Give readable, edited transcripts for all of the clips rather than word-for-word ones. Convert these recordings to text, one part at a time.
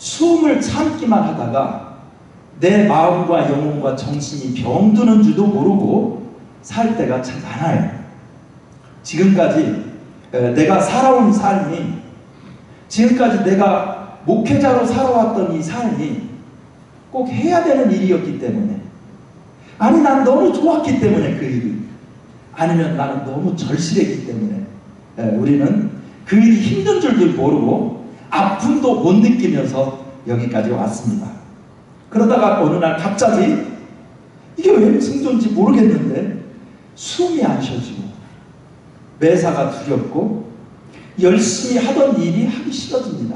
숨을 참기만 하다가 내 마음과 영혼과 정신이 병드는 줄도 모르고 살 때가 참 많아요. 지금까지 내가 살아온 삶이, 지금까지 내가 목회자로 살아왔던 이 삶이 꼭 해야 되는 일이었기 때문에, 아니 난 너무 좋았기 때문에 그 일이, 아니면 나는 너무 절실했기 때문에 우리는 그 일이 힘든 줄도 모르고 아픔도 못 느끼면서 여기까지 왔습니다. 그러다가 어느 날 갑자기 이게 왜 무슨 존지 모르겠는데 숨이 안 쉬어지고 매사가 두렵고 열심히 하던 일이 하기 싫어집니다.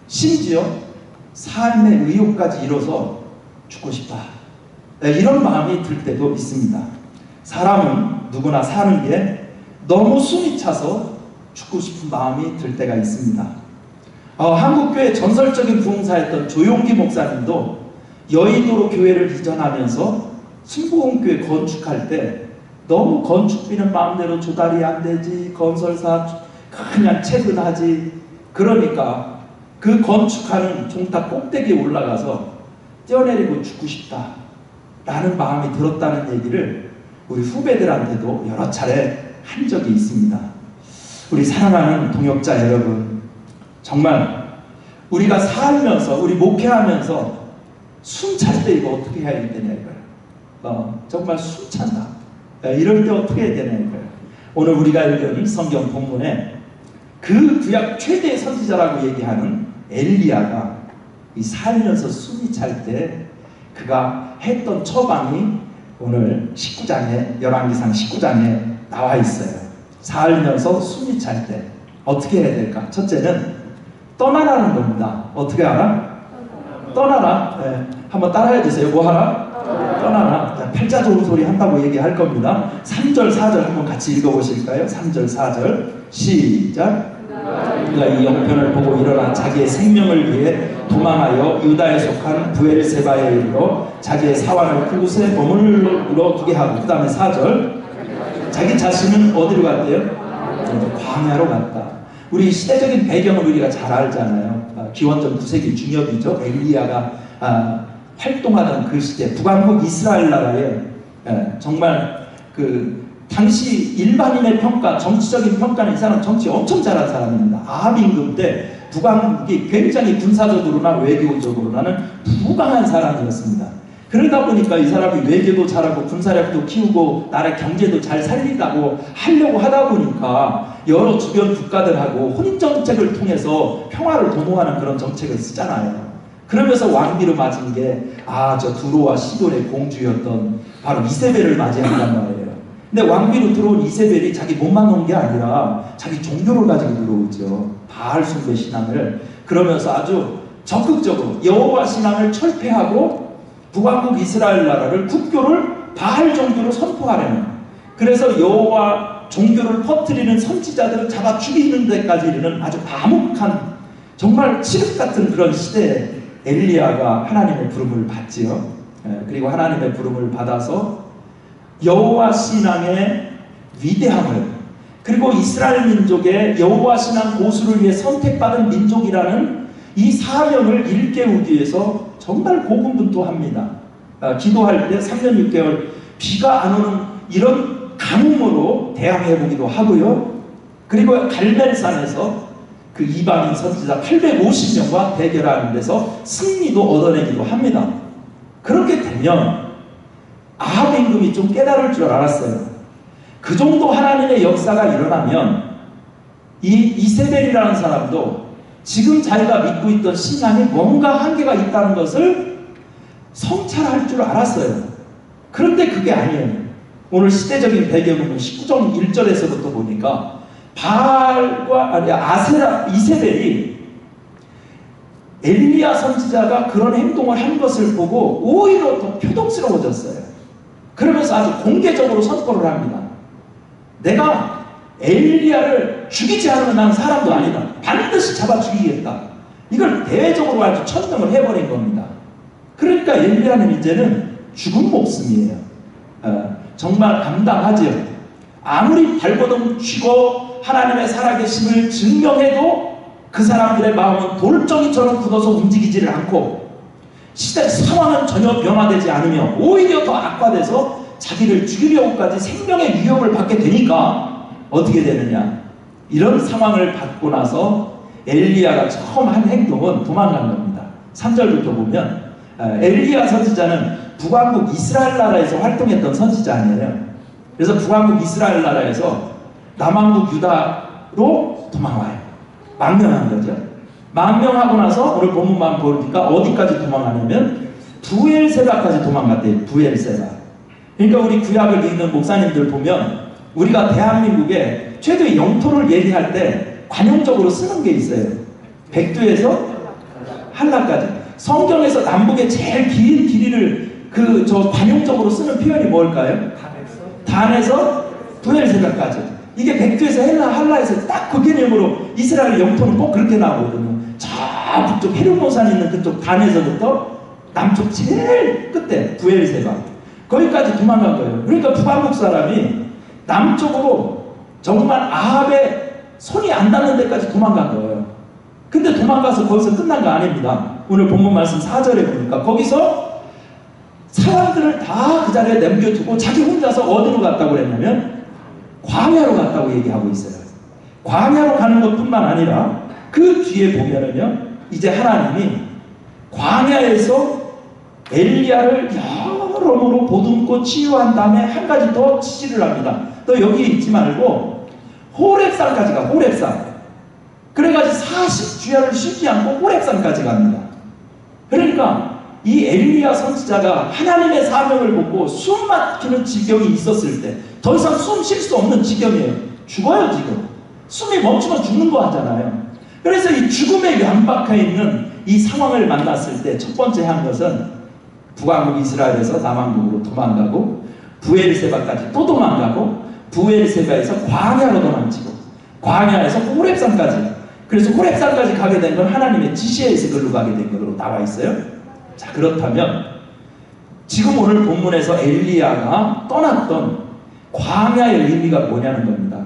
심지어 삶의 의욕까지 잃어서 죽고 싶다, 이런 마음이 들 때도 있습니다. 사람은 누구나 사는 게 너무 숨이 차서 죽고 싶은 마음이 들 때가 있습니다. 한국교회 전설적인 부흥사였던 조용기 목사님도 여의도로 교회를 이전하면서 순복음교회 건축할 때 너무 건축비는 마음대로 조달이 안 되지, 건설사 그냥 채근하지, 그러니까 그 건축하는 종탑 꼭대기에 올라가서 뛰어내리고 죽고 싶다 라는 마음이 들었다는 얘기를 우리 후배들한테도 여러 차례 한 적이 있습니다. 우리 사랑하는 동역자 여러분, 정말 우리가 살면서, 우리 목회하면서 숨 찰 때 이거 어떻게 해야 되냐 이거예요. 정말 숨 찬다, 이럴 때 어떻게 해야 되냐 이거예요. 오늘 우리가 읽은 성경 본문에 그 구약 최대의 선지자라고 얘기하는 엘리야가 이 살면서 숨이 찰 때 그가 했던 처방이 오늘 19장에, 열왕기상 19장에 나와 있어요. 살면서 숨이 찰 때 어떻게 해야 될까? 첫째는 떠나라는 겁니다. 어떻게 하라? 떠나라. 네. 한번 따라해 주세요. 뭐 하라? 떠나라. 팔자 좋은 소리 한다고 얘기할 겁니다. 3절 4절 한번 같이 읽어보실까요? 3절 4절 시작. 그가 이 영편을 보고 일어나 자기의 생명을 위해 도망하여 유다에 속한 브엘세바에 이르러 자기의 사환을 그곳에 머물러 두게 하고, 그 다음에 4절 자기 자신은 어디로 갔대요? 광야로 갔다. 우리 시대적인 배경을 우리가 잘 알잖아요. 기원전 9세기 중엽이죠. 엘리야가 활동하던 그 시대, 북왕국 이스라엘 나라에 정말 그 당시 일반인의 평가, 정치적인 평가는 이 사람 정치 엄청 잘한 사람입니다. 아합 임금 때 북왕국이 굉장히 군사적으로나 외교적으로나는 부강한 사람이었습니다. 그러다 보니까 이 사람이 외교도 잘하고 군사력도 키우고 나라 경제도 잘 살리려고 하려고 하다 보니까 여러 주변 국가들하고 혼인정책을 통해서 평화를 도모하는 그런 정책을 쓰잖아요. 그러면서 왕비로 맞은 게 저 두로와 시돈의 공주였던 바로 이세벨을 맞이한단 말이에요. 근데 왕비로 들어온 이세벨이 자기 몸만 온 게 아니라 자기 종교를 가지고 들어오죠. 바알 숭배 신앙을. 그러면서 아주 적극적으로 여호와 신앙을 철폐하고 북왕국 이스라엘 나라를 국교를 바알 종교로 선포하려는, 그래서 여호와 종교를 퍼뜨리는 선지자들을 잡아 죽이는 데까지 이르는 아주 암흑한, 정말 칠흑 같은 그런 시대에 엘리야가 하나님의 부름을 받지요. 그리고 하나님의 부름을 받아서 여호와 신앙의 위대함을, 그리고 이스라엘 민족의 여호와 신앙 고수를 위해 선택받은 민족이라는 이 사명을 일깨우기 위해서 정말 고군분투합니다. 기도할 때 3년 6개월 비가 안 오는 이런 가뭄으로 대항해보기도 하고요. 그리고 갈멜산에서 그 이방인 선지자 850명과 대결하는 데서 승리도 얻어내기도 합니다. 그렇게 되면 아합 임금이 좀 깨달을 줄 알았어요. 그 정도 하나님의 역사가 일어나면 이 이세벨이라는 사람도 지금 자기가 믿고 있던 신앙에 뭔가 한계가 있다는 것을 성찰할 줄 알았어요. 그런데 그게 아니에요. 오늘 시대적인 배경은 19장 1절에서부터 보니까 아세라 이세벨이 엘리야 선지자가 그런 행동을 한 것을 보고 오히려 더 표독스러워졌어요. 그러면서 아주 공개적으로 선포를 합니다. 내가 엘리야를 죽이지 않으면 나는 사람도 아니다. 반드시 잡아 죽이겠다. 이걸 대외적으로 아주 천명을 해버린 겁니다. 그러니까 엘리야는 이제는 죽은 목숨이에요. 정말 감당하지요. 아무리 발버둥 치고 하나님의 살아계심을 증명해도 그 사람들의 마음은 돌덩이처럼 굳어서 움직이지를 않고 시대 상황은 전혀 변화되지 않으며 오히려 더 악화돼서 자기를 죽이려고까지 생명의 위협을 받게 되니까 어떻게 되느냐. 이런 상황을 받고 나서 엘리야가 처음 한 행동은 도망간 겁니다. 3절부터 보면 엘리야 선지자는 북왕국 이스라엘 나라에서 활동했던 선지자 아니에요. 그래서 북왕국 이스라엘 나라에서 남왕국 유다로 도망와요. 망명한 거죠. 망명하고 나서 오늘 본문만 보니까 어디까지 도망가냐면 부엘세바까지 도망갔대요. 부엘세바. 그러니까 우리 구약을 읽는 목사님들 보면 우리가 대한민국에 최대의 영토를 얘기할 때 관용적으로 쓰는 게 있어요. 백두에서 한라까지. 성경에서 남북의 제일 긴 길이를 관용적으로 쓰는 표현이 뭘까요? 단에서 부엘세바까지. 이게 백두에서 한라에서 딱 그 개념으로 이스라엘 영토는 꼭 그렇게 나오거든요. 저 북쪽 헤르몬산 있는 그쪽 단에서부터 남쪽 제일 끝에 부엘세바 거기까지 도망간 거예요. 그러니까 북왕국 사람이 남쪽으로 정말 아합의 손이 안 닿는 데까지 도망간 거예요. 근데 도망가서 거기서 끝난 거 아닙니다. 오늘 본문 말씀 4절에 보니까 거기서 사람들을 다 그 자리에 남겨두고 자기 혼자서 어디로 갔다고 그랬냐면 광야로 갔다고 얘기하고 있어요. 광야로 가는 것뿐만 아니라 그 뒤에 보면은요, 이제 하나님이 광야에서 엘리야를 여러모로 보듬고 치유한 다음에 한 가지 더 지시를 합니다. 너 여기 있지 말고 호렙산까지 가. 호렙산. 그래가지고 40주야를 쉬지 않고 호렙산까지 갑니다. 그러니까 이 엘리야 선지자가 하나님의 사명을 보고 숨 막히는 지경이 있었을 때 더 이상 숨 쉴 수 없는 지경이에요. 죽어요 지금. 숨이 멈추면 죽는 거 하잖아요. 그래서 이 죽음의 연박해 있는 이 상황을 만났을 때 첫 번째 한 것은 북왕국 이스라엘에서 남왕국으로 도망가고 부엘세바까지 또 도망가고 부엘세바에서 광야로 도망치고 광야에서 호렙산까지. 그래서 호렙산까지 가게 된 건 하나님의 지시에 의해서 걸로 가게 된 것으로 나와 있어요. 자, 그렇다면 지금 오늘 본문에서 엘리야가 떠났던 광야의 의미가 뭐냐는 겁니다.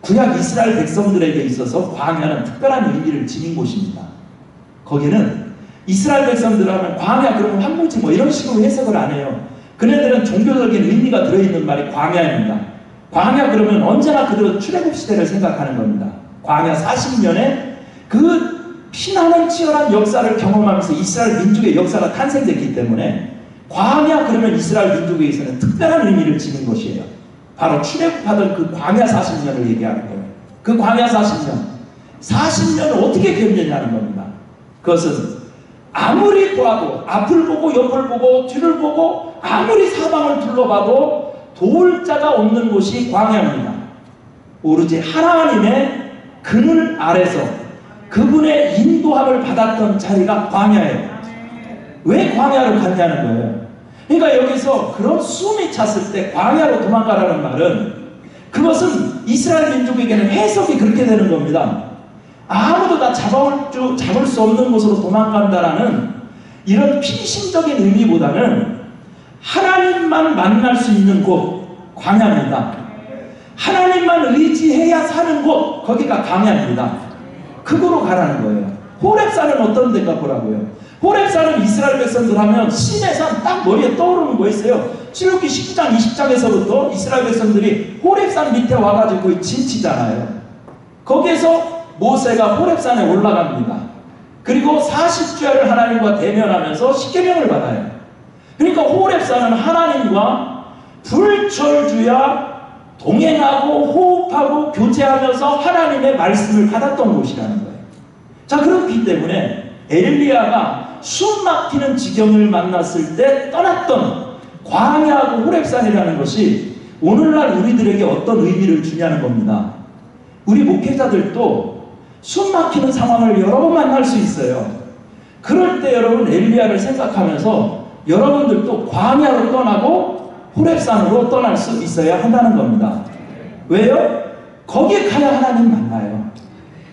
구약 이스라엘 백성들에게 있어서 광야는 특별한 의미를 지닌 곳입니다. 거기는 이스라엘 백성들 하면 광야 그러면 황무지 뭐 이런 식으로 해석을 안 해요. 그네들은 종교적인 의미가 들어있는 말이 광야입니다. 광야 그러면 언제나 그대로 출애굽 시대를 생각하는 겁니다. 광야 40년에 그 피나는 치열한 역사를 경험하면서 이스라엘 민족의 역사가 탄생됐기 때문에 광야 그러면 이스라엘 민족에게서는 특별한 의미를 지닌 것이에요. 바로 출애굽하던 그 광야 40년을 얘기하는 거예요. 그 광야 40년을 어떻게 견디냐는 겁니다. 그것은 아무리 보아도 앞을 보고 옆을 보고 뒤를 보고 아무리 사방을 둘러봐도 도울 자가 없는 곳이 광야입니다. 오로지 하나님의 그늘 아래서 그분의 인도함을 받았던 자리가 광야예요. 왜 광야로 갔냐는 거예요. 그러니까 여기서 그런 숨이 찼을 때 광야로 도망가라는 말은 그것은 이스라엘 민족에게는 해석이 그렇게 되는 겁니다. 아무도 다 잡을 수 없는 곳으로 도망간다라는 이런 피신적인 의미보다는 하나님만 만날 수 있는 곳, 광야입니다. 하나님만 의지해야 사는 곳, 거기가 광야입니다. 그거로 가라는 거예요. 호렙산은 어떤 데가 보라고요? 호렙산은 이스라엘 백성들 하면 시내산 딱 머리에 떠오르는 거 있어요. 출애굽기 19장, 20장에서부터 이스라엘 백성들이 호렙산 밑에 와가지고 진치잖아요. 거기에서 모세가 호렙산에 올라갑니다. 그리고 40주야를 하나님과 대면하면서 십계명을 받아요. 그러니까 호렙산은 하나님과 불철주야 동행하고 호흡하고 교제하면서 하나님의 말씀을 받았던 곳이라는 거예요. 자, 그렇기 때문에 엘리야가 숨 막히는 지경을 만났을 때 떠났던 광야하고 호렙산이라는 것이 오늘날 우리들에게 어떤 의미를 주냐는 겁니다. 우리 목회자들도 숨 막히는 상황을 여러 번 만날 수 있어요. 그럴 때 여러분 엘리야를 생각하면서 여러분들도 광야로 떠나고 호렙산으로 떠날 수 있어야 한다는 겁니다. 왜요? 거기에 가야 하나님 만나요.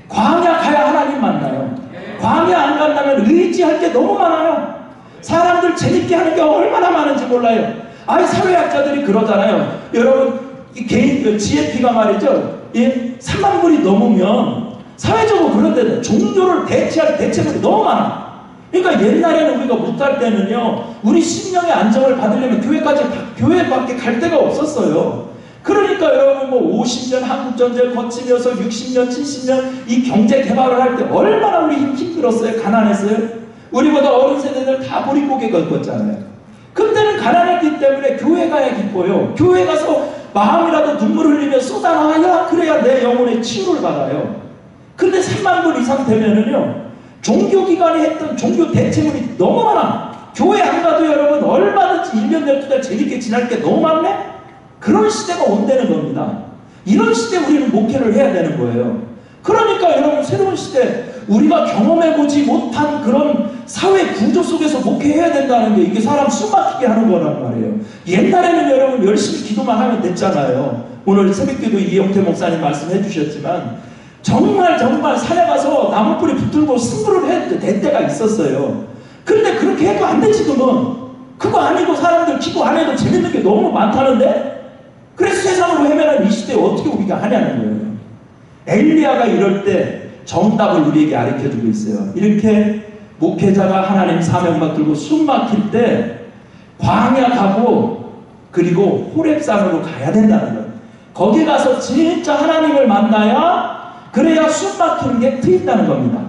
광야 가야 하나님 만나요. 광야 안 간다면 의지할 게 너무 많아요. 사람들 재밌게 하는 게 얼마나 많은지 몰라요. 아니 사회학자들이 그러잖아요. 여러분 이 개인 GFP가 말이죠. 3만 불이 넘으면 사회적으로 그런 데는 종교를 대체할 대체물이 너무 많아. 그러니까 옛날에는 우리가 못할 때는요, 우리 심령의 안정을 받으려면 교회밖에 갈 데가 없었어요. 그러니까 여러분 뭐 50년 한국전쟁 거치면서 60년, 70년 이 경제 개발을 할 때 얼마나 우리 힘들었어요? 가난했어요? 우리보다 어린 세대들 다 보릿고개 걷었잖아요. 그때는 가난했기 때문에 교회 가야 기뻐요. 교회 가서 마음이라도 눈물 흘리며 쏟아놔야 그래야 내 영혼의 치유를 받아요. 근데 3만 불 이상 되면은요, 종교기관이 했던 종교 대체물이 너무 많아. 교회 안 가도 여러분 얼마든지 1년 12달 재밌게 지날 게 너무 많네? 그런 시대가 온다는 겁니다. 이런 시대에 우리는 목회를 해야 되는 거예요. 그러니까 여러분 새로운 시대, 우리가 경험해보지 못한 그런 사회 구조 속에서 목회해야 된다는 게 이게 사람 숨막히게 하는 거란 말이에요. 옛날에는 여러분 열심히 기도만 하면 됐잖아요. 오늘 새벽기도 이영태 목사님 말씀해 주셨지만 정말 산에 가서 나무뿌리 붙들고 승부를 해도 될 때가 있었어요. 근데 그렇게 해도 안 돼. 지금은 그거 아니고 사람들 기도 안 해도 재밌는 게 너무 많다는데, 그래서 세상으로 헤매는 이 시대에 어떻게 우리가 하냐는 거예요. 엘리야가 이럴 때 정답을 우리에게 가르쳐주고 있어요. 이렇게 목회자가 하나님 사명 받들고 숨 막힐 때 광야 가고 그리고 호렙산으로 가야 된다는 거예요. 거기 가서 진짜 하나님을 만나야, 그래야 숨 막히는 게 트인다는 겁니다.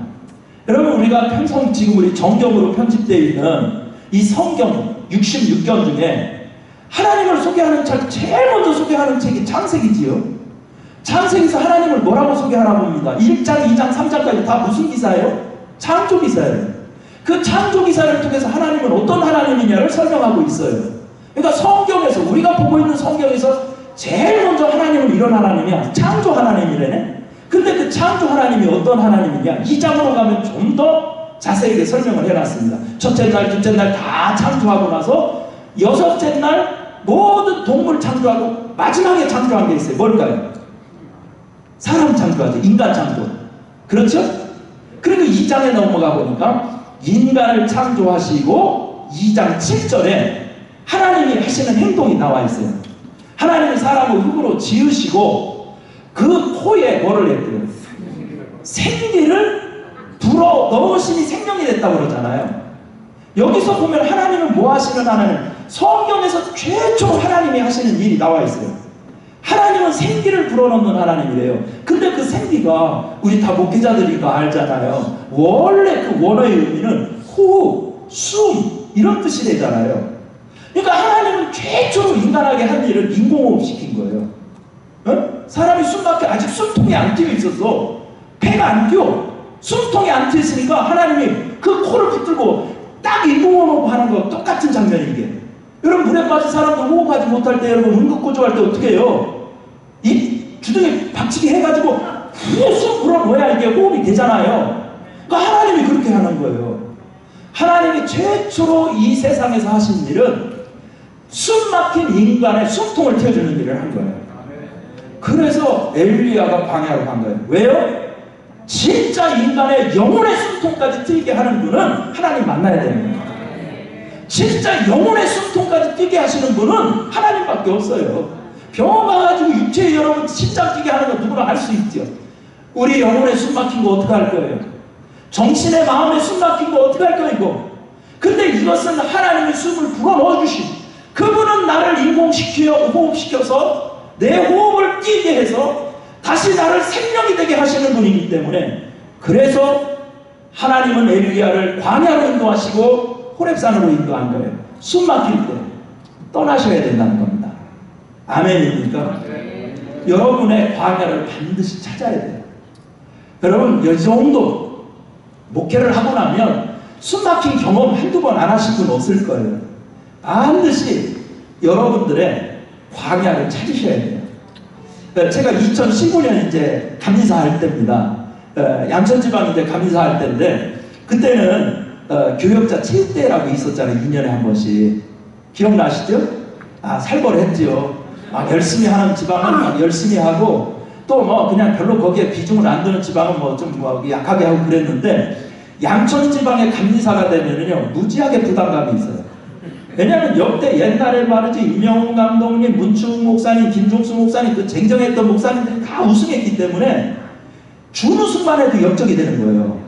여러분 우리가 평생 지금 우리 정경으로 편집되어 있는 이 성경 66권 중에 하나님을 소개하는 책, 제일 먼저 소개하는 책이 창세기지요. 창세기에서 하나님을 뭐라고 소개하나 봅니다. 1장, 2장, 3장까지 다 무슨 기사예요? 창조 기사예요. 그 창조 기사를 통해서 하나님은 어떤 하나님이냐를 설명하고 있어요. 그러니까 성경에서, 우리가 보고 있는 성경에서 제일 먼저 하나님은 이런 하나님이야. 창조 하나님이래네. 근데 그 창조 하나님이 어떤 하나님이냐? 2장으로 가면 좀 더 자세하게 설명을 해놨습니다. 첫째 날, 둘째 날 다 창조하고 나서 여섯째 날 모든 동물 창조하고 마지막에 창조한 게 있어요. 뭘까요? 사람 창조하죠. 인간 창조. 그렇죠? 그리고 2장에 넘어가 보니까 인간을 창조하시고 2장 7절에 하나님이 하시는 행동이 나와 있어요. 하나님이 사람을 흙으로 지으시고 그 코에 뭐를 했대요? 생기를 불어 넣으시니 생명이 됐다고 그러잖아요. 여기서 보면 하나님은 뭐 하시는 하나님? 성경에서 최초로 하나님이 하시는 일이 나와 있어요. 하나님은 생기를 불어넣는 하나님이래요. 근데 그 생기가 우리 다 목회자들이니까 알잖아요. 원래 그 원어의 의미는 호흡, 숨 이런 뜻이 되잖아요. 그러니까 하나님은 최초로 인간에게 한 일을 인공호흡 시킨 거예요. 어? 사람이 숨밖에 아직 숨통이 안 띄어 있었어. 배가 안 띄어. 숨통이 안 띄어 있으니까 하나님이 그 코를 붙들고 딱 인공호흡 하는 거 똑같은 장면이 이게. 여러분 물에 빠진 사람도 호흡하지 못할 때 여러분 응급구조할 때 어떻게 해요? 이 주둥이 박치기 해가지고 후쑥 불어넣어야 이게 호흡이 되잖아요. 그러니까 하나님이 그렇게 하는 거예요. 하나님이 최초로 이 세상에서 하신 일은 숨 막힌 인간의 숨통을 틔워주는 일을 한 거예요. 그래서 엘리야가 광야로 간 거예요. 왜요? 진짜 인간의 영혼의 숨통까지 뛰게 하는 분은 하나님 만나야 되는 거예요. 진짜 영혼의 숨통까지 뛰게 하시는 분은 하나님밖에 없어요. 병원 가가지고 육체에 여러분 심장 뛰게 하는 거 누구나 할 수 있죠. 우리 영혼에 숨 막힌 거 어떻게 할 거예요? 정신의 마음에 숨 막힌 거 어떻게 할 거예요 이거? 근데 이것은 하나님의 숨을 불어넣어 주신, 그분은 나를 호흡시켜서 내 호흡을 뛰게 해서 다시 나를 생명이 되게 하시는 분이기 때문에, 그래서 하나님은 엘리야를 광야로 인도하시고 호렙산으로 인도한 거예요. 숨 막힐 때 떠나셔야 된다는 겁니다. 아멘입니까? 네. 여러분의 광야를 반드시 찾아야 돼요. 여러분 이 정도 목회를 하고 나면 숨 막힌 경험 한두 번 안 하신 분 없을 거예요. 반드시 여러분들의 광야를 찾으셔야 돼요. 제가 2015년 이제 감리사 할 때입니다. 양천지방 이제 감리사 할 때인데, 그때는 교역자 체육대회라고 있었잖아요. 2년에 한 번씩. 기억나시죠? 살벌했죠. 열심히 하는 지방은 막 열심히 하고, 또 뭐 그냥 별로 거기에 비중을 안 두는 지방은 뭐 좀 약하게 하고 그랬는데, 양천지방의 감리사가 되면은요 무지하게 부담감이 있어요. 왜냐하면 역대 옛날에 말이지 임영웅 감독님, 문충 목사님, 김종수 목사님, 그 쟁정했던 목사님들이 다 우승했기 때문에 준우승만 해도 역적이 되는 거예요.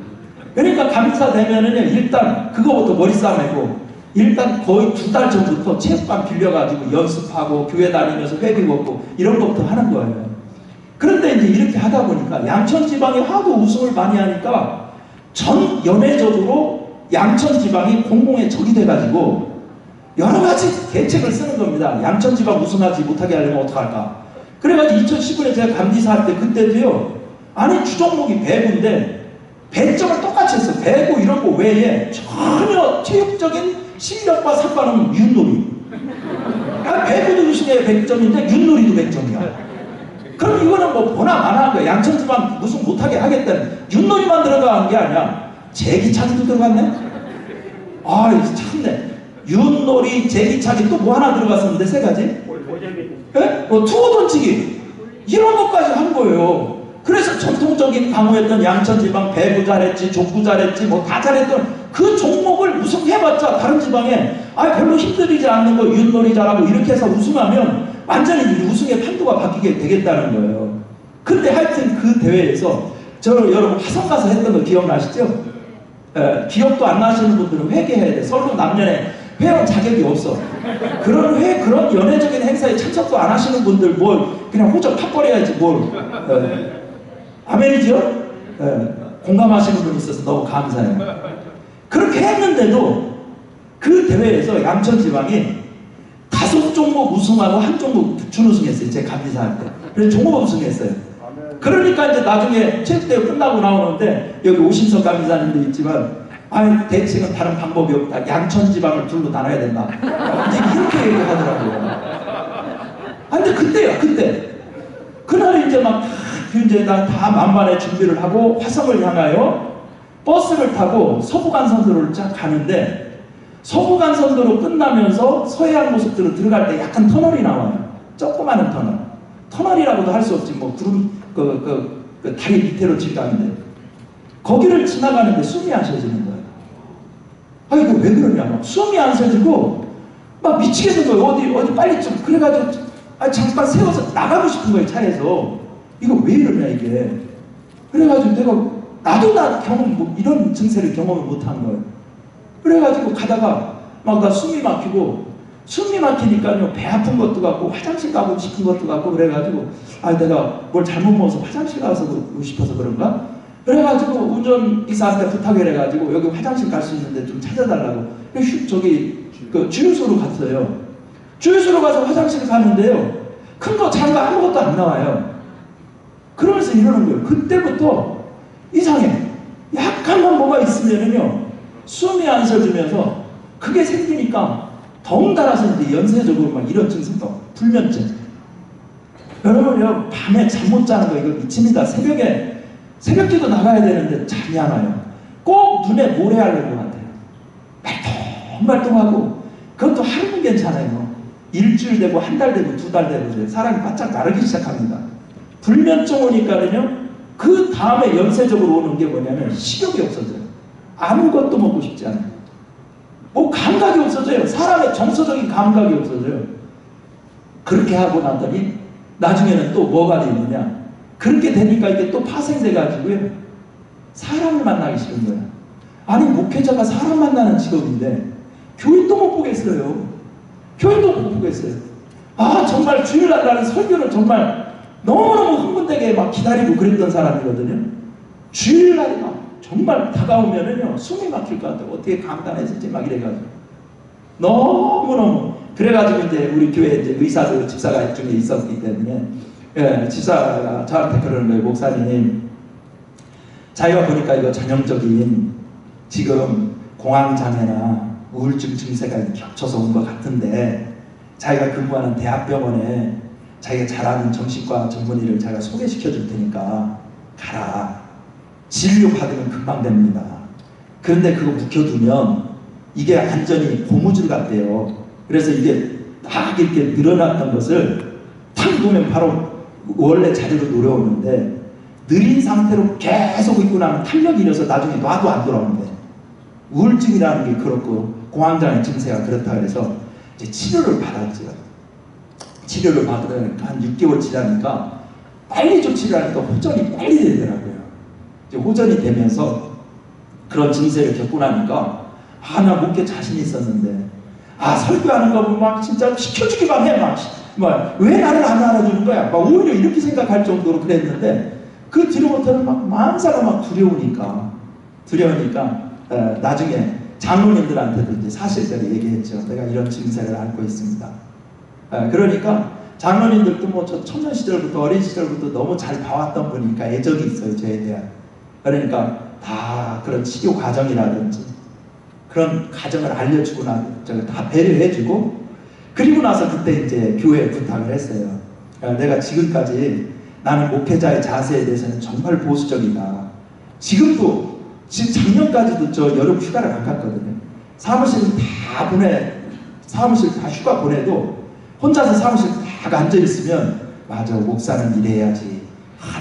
그러니까 감사 되면은요, 일단 그거부터 머리 싸매고, 일단 거의 2달 전부터 체육관 빌려가지고 연습하고 교회 다니면서 회비 먹고 이런 것부터 하는 거예요. 그런데 이제 이렇게 하다 보니까 양천 지방이 하도 우승을 많이 하니까 전 연회적으로 양천 지방이 공공의 적이 돼가지고 여러 가지 대책을 쓰는 겁니다. 양천 지방 우승하지 못하게 하려면 어떡할까? 그래가지고 2019년에 제가 감리사 할 때 그때도요, 아니 주종목이 배구인데 배점을 똑같이 했어요. 배구 이런 거 외에 전혀 체육적인 실력과 상관없는 윷놀이. 배구도 우승에 100점인데 윷놀이도 100점이야. 그럼 이거는 뭐 보나 마나한 거야. 양천지방 우승 못하게 하겠다는 윷놀이만 들어간 게 아니야. 제기차기도 들어갔네. 아 참네. 윷놀이, 제기차기 또 뭐 하나 들어갔었는데 3가지? 네? 투어 던지기 이런 것까지 한 거예요. 그래서 전통적인 강호였던 양천지방 배구 잘했지, 족구 잘했지, 뭐 다 잘했던 그 종목을 우승해봤자 다른 지방에 별로 힘들이지 않는 거 윷놀이 잘하고 이렇게 해서 우승하면 완전히 우승의 판도가 바뀌게 되겠다는 거예요. 근데 하여튼 그 대회에서 저 여러분 화성 가서 했던 거 기억나시죠? 기억도 안 나시는 분들은 회개해야 돼. 서로 남녀에 회원 자격이 없어. 그런 연애적인 행사에 참석도 안 하시는 분들 뭘 그냥 호적 팍버려야지 뭘. 아멘이죠? 공감하시는 분이 있어서 너무 감사해요. 그렇게 했는데도 그 대회에서 양천지방이 5종목 우승하고 1종목 준우승했어요. 제 감리사 할 때. 그래서 종목 우승했어요. 그러니까 이제 나중에 체육대회 끝나고 나오는데 여기 오신석 감리사님도 있지만 대책은 다른 방법이 없다. 양천지방을 둘로 나눠야 된다. 이제 이렇게 얘기하더라고요. 근데 그때요. 그때. 그날 이제 막 이제 다 만반의 준비를 하고 화성을 향하여 버스를 타고 서부간선도로를 쫙 가는데 서부간선도로 끝나면서 서해안고속도로 들어갈 때 약간 터널이 나와요. 조그마한 터널. 터널이라고도 할 수 없지. 뭐 구름 그 다리 밑으로 지나가는데 거기를 지나가는데 숨이 안 쉬어지는 거예요. 이거 왜 그러냐? 숨이 안 쉬어지고 막 미치겠는 거예요. 어디 빨리 좀 그래가지고 잠깐 세워서 나가고 싶은 거예요. 차에서. 이거 왜 이러냐 이게. 그래가지고 내가 나도 이런 증세를 경험을 못한 거예요. 그래가지고 가다가 막 나 숨이 막히니까요 배 아픈 것도 같고 화장실 가고 싶은 것도 같고 그래가지고 내가 뭘 잘못 먹어서 화장실 가서 그러고 싶어서 그런가? 그래가지고 운전기사한테 부탁을 해가지고 여기 화장실 갈 수 있는데 좀 찾아달라고 저기 주유소로 갔어요. 주유소로 가서 화장실 가는데요 큰 거 작은 거 아무것도 안 나와요. 그러면서 이러는 거예요. 그때부터 이상해. 약간만 뭐가 있으면은요 숨이 안 쉬어지면서 그게 생기니까 덩달아서 이제 연쇄적으로 막 이런 증상도 불면증. 여러분요 밤에 잠 못 자는 거 이거 미칩니다. 새벽기도 나가야 되는데 잠이 안 와요. 꼭 눈에 모래알는 것 같아요. 말똥말똥하고 그것도 하루는 괜찮아요. 일주일 되고 한 달 되고 2달 되고 사람이 바짝 마르기 시작합니다. 불면증 오니까는요 그 다음에 연쇄적으로 오는 게 뭐냐면 식욕이 없어져요. 아무것도 먹고 싶지 않아요. 뭐 감각이 없어져요. 사람의 정서적인 감각이 없어져요. 그렇게 하고 나더니 나중에는 또 뭐가 되느냐. 그렇게 되니까 이게 또 파생돼가지고요. 사람을 만나기 싫은 거야. 아니 목회자가 사람 만나는 직업인데 교인도 못 보겠어요. 교인도 못 보겠어요. 정말 주일날 나는 설교를 정말 너무너무 흥분되게 막 기다리고 그랬던 사람이거든요. 주일날이 막 정말 다가오면은요 숨이 막힐 것 같아요. 어떻게 감당했을지 막 이래가지고 너무너무 그래가지고 이제 우리 교회 이제 의사들 집사가 중에 있었기 때문에 집사가 저한테 그러는 거예요. 목사님 자기가 보니까 이거 전형적인 지금 공황장애나 우울증 증세가 겹쳐서 온 것 같은데 자기가 근무하는 대학병원에 자기가 잘하는 정신과 전문의를 자기가 소개시켜 줄 테니까 가라. 진료받으면 금방 됩니다. 그런데 그거 묵혀두면 이게 완전히 고무줄 같대요. 그래서 이게 딱 이렇게 늘어났던 것을 탁 놓으면 바로 원래 자리로 돌아오는데 느린 상태로 계속 있고 나면 탄력이 잃어서 나중에 놔도 안 돌아오는데 우울증이라는 게 그렇고 공황장애 증세가 그렇다 그래서 이제 치료를 받았죠. 치료를 받으니까 한 6개월 지나니까 빨리 조치를 하니까 호전이 빨리 되더라고요. 이제 호전이 되면서 그런 증세를 겪고 나니까 나 목회 자신 있었는데 설교하는 거 보면 막 진짜 시켜주기만 해. 왜 나를 안 알아주는 거야? 막 오히려 이렇게 생각할 정도로 그랬는데 그 뒤로부터는 막 만사가 막 두려우니까 나중에 장로님들한테도 이제 사실대로 얘기했죠. 내가 이런 증세를 앓고 있습니다. 그러니까 장로님들도 뭐 저 청년 시절부터 어린 시절부터 너무 잘 봐왔던 분이니까 애정이 있어요. 저에 대한. 그러니까 다 그런 치료 과정이라든지 그런 과정을 알려주고 다 배려해주고 그리고 나서 그때 이제 교회에 부탁을 했어요. 내가 지금까지 나는 목회자의 자세에 대해서는 정말 보수적이다. 지금 작년까지도 저 여름 휴가를 안 갔거든요. 사무실 다 휴가 보내도 혼자서 사무실 딱 앉아있으면 맞아, 목사는 이래야지.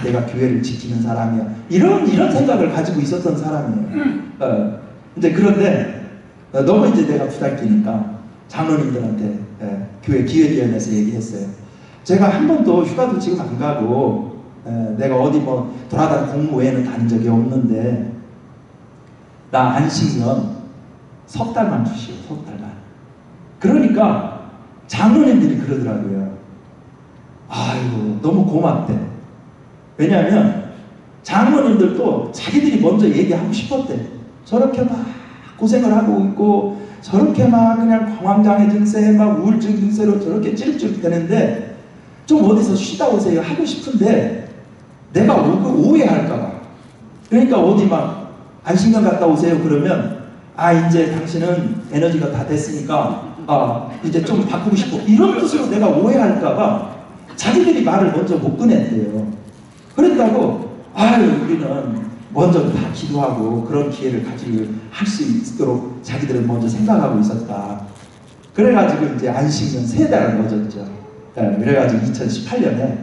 내가 교회를 지키는 사람이야. 이런 생각을 가지고 있었던 사람이에요. 이제 그런데 너무 이제 내가 부닥기니까 장로님들한테 교회 기획위원회에서 얘기했어요. 제가 한 번도 휴가도 지금 안 가고 내가 어디 뭐 돌아다니는 공무회는 다닌 적이 없는데 나 안식년 석 달만 주시오. 석 달만. 그러니까 장로님들이 그러더라고요. 아이고 너무 고맙대. 왜냐하면 장로님들도 자기들이 먼저 얘기하고 싶었대. 저렇게 막 고생을 하고 있고 저렇게 막 그냥 공황장애 증세 막 우울증 증세로 저렇게 찌릿찌릿 되는데 좀 어디서 쉬다 오세요 하고 싶은데 내가 오해할까봐. 그러니까 어디 막 안식년 갔다 오세요 그러면 이제 당신은 에너지가 다 됐으니까 이제 좀 바꾸고 싶어 이런 뜻으로 내가 오해할까봐 자기들이 말을 먼저 못 꺼냈대요. 그랬다고 우리는 먼저 다 기도하고 그런 기회를 가지고 할 수 있도록 자기들은 먼저 생각하고 있었다. 그래가지고 이제 안식년 3달을 맺었죠. 그래가지고 2018년에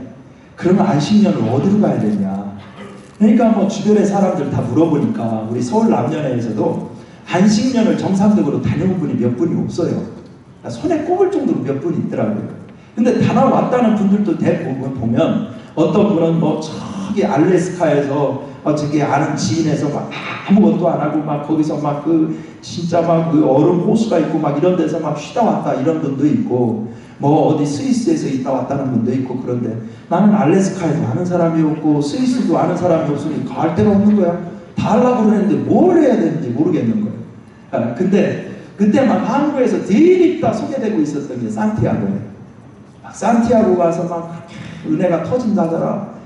그러면 안식년을 어디로 가야 되냐. 그러니까 뭐 주변의 사람들 다 물어보니까 우리 서울남녀회에서도 안식년을 정상적으로 다녀온 분이 몇 분이 없어요. 손에 꼽을 정도로 몇 분이 있더라고요. 근데 다녀왔다는 분들도 대부분 보면 어떤 분은 뭐 저기 알래스카에서 저기 아는 지인에서 막 아무것도 안 하고 막 거기서 막 진짜 막 얼음 호수가 있고 막 이런 데서 막 쉬다 왔다 이런 분도 있고 뭐 어디 스위스에서 있다 왔다는 분도 있고 그런데 나는 알래스카에도 아는 사람이 없고 스위스도 아는 사람이 없으니 갈 데가 없는 거야. 다 하려고 그랬는데 뭘 해야 되는지 모르겠는 거예요. 근데 그때 막 한국에서 제일 입다 소개되고 있었던 게 산티아고예요. 산티아고 가서 막 은혜가 터진다더라.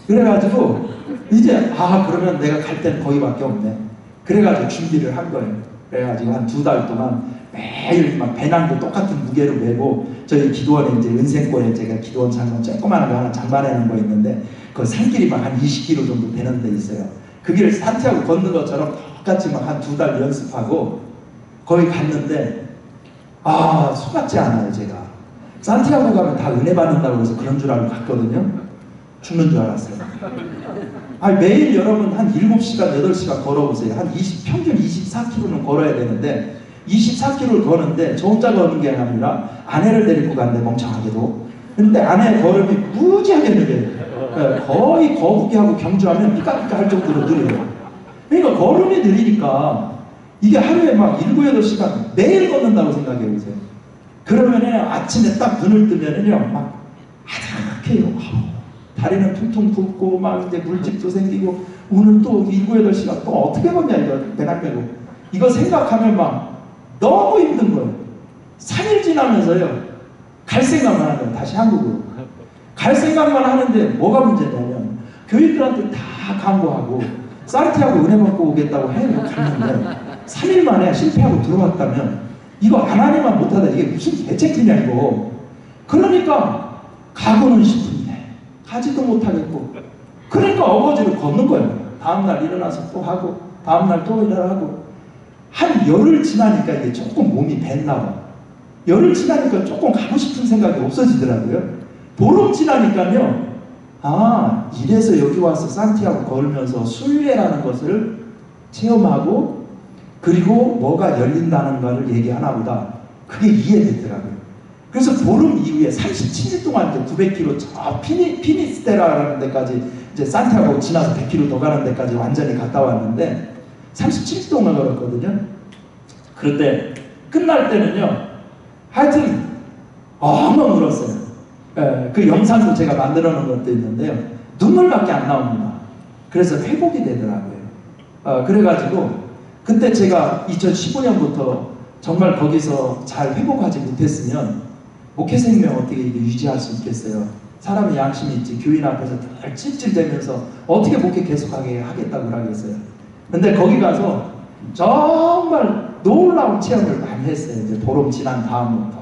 그래가지고 이제 그러면 내가 갈 때는 거기밖에 없네. 그래가지고 준비를 한 거예요. 그래가지고 한 2달 동안 매일 막 배낭도 똑같은 무게로 메고 저희 기도원에 이제 은생골에 제가 기도원 장관 조그마한 거 하나 장만해놓은 거 있는데 그 산길이 막 한 20km 정도 되는 데 있어요. 그 길을 산티아고 걷는 것처럼 똑같이 막 한 2달 연습하고 거기 갔는데 속았지 않아요. 제가 산티아고 가면 다 은혜 받는다고 해서 그런 줄 알고 갔거든요. 죽는 줄 알았어요. 매일 여러분 한 7시간, 8시간 걸어보세요. 평균 24km는 걸어야 되는데 24km를 거는데 저 혼자 걷는 게 아니라 아내를 데리고 간대 멍청하게도. 근데 아내의 걸음이 무지하게 느려요. 거의 거북이하고 경주하면 삐까삐까 할 정도로 느려요. 그러니까 걸음이 느리니까 이게 하루에 막 7, 8시간 매일 걷는다고 생각해 보세요. 그러면은 아침에 딱 눈을 뜨면은요 막 아득해요. 다리는 퉁퉁 붓고 막 이제 물집도 생기고 오늘 또 7, 8시간 또 어떻게 걷냐 이거 배낭 메고 이거 생각하면 막 너무 힘든 거예요. 3일 지나면서요 갈 생각만 하는 거예요. 다시 한국으로 갈 생각만 하는데 뭐가 문제냐면 교인들한테 다 강구하고 산티아고 은혜 받고 오겠다고 해놓고 갔는데 3일 만에 실패하고 들어왔다면 이거 안 하니만 못하다 이게 무슨 개체크냐 이거. 그러니까 가고는 싶은데 가지도 못하겠고 그러니까 어거지로 걷는 거예요. 다음날 일어나서 또 하고 다음날 또 일어나고 한 열흘 지나니까 이게 조금 몸이 뱄나 봐. 열흘 지나니까 조금 가고 싶은 생각이 없어지더라고요. 보름 지나니까요 이래서 여기 와서 산티아고 걸으면서 순례라는 것을 체험하고 그리고 뭐가 열린다는 것을 얘기하나 보다. 그게 이해되더라고요. 그래서 보름 이후에 37일 동안 이제 900km 저 피니스테라라는 데까지 이제 산티아고 지나서 100km 더 가는 데까지 완전히 갔다 왔는데 37주 동안 걸었거든요. 그런데 끝날 때는요, 하여튼 엉엉 울었어요. 그 영상도 제가 만들어 놓은 것도 있는데요, 눈물밖에 안 나옵니다. 그래서 회복이 되더라고요. 그래가지고 그때 제가 2015년부터 정말 거기서 잘 회복하지 못했으면 목회 생명 어떻게 유지할 수 있겠어요? 사람의 양심이 있지, 교인 앞에서 늘 찔찔대면서 어떻게 목회 계속하게 하겠다고 하겠어요? 근데 거기 가서 정말 놀라운 체험을 많이 했어요. 이제 보름 지난 다음부터.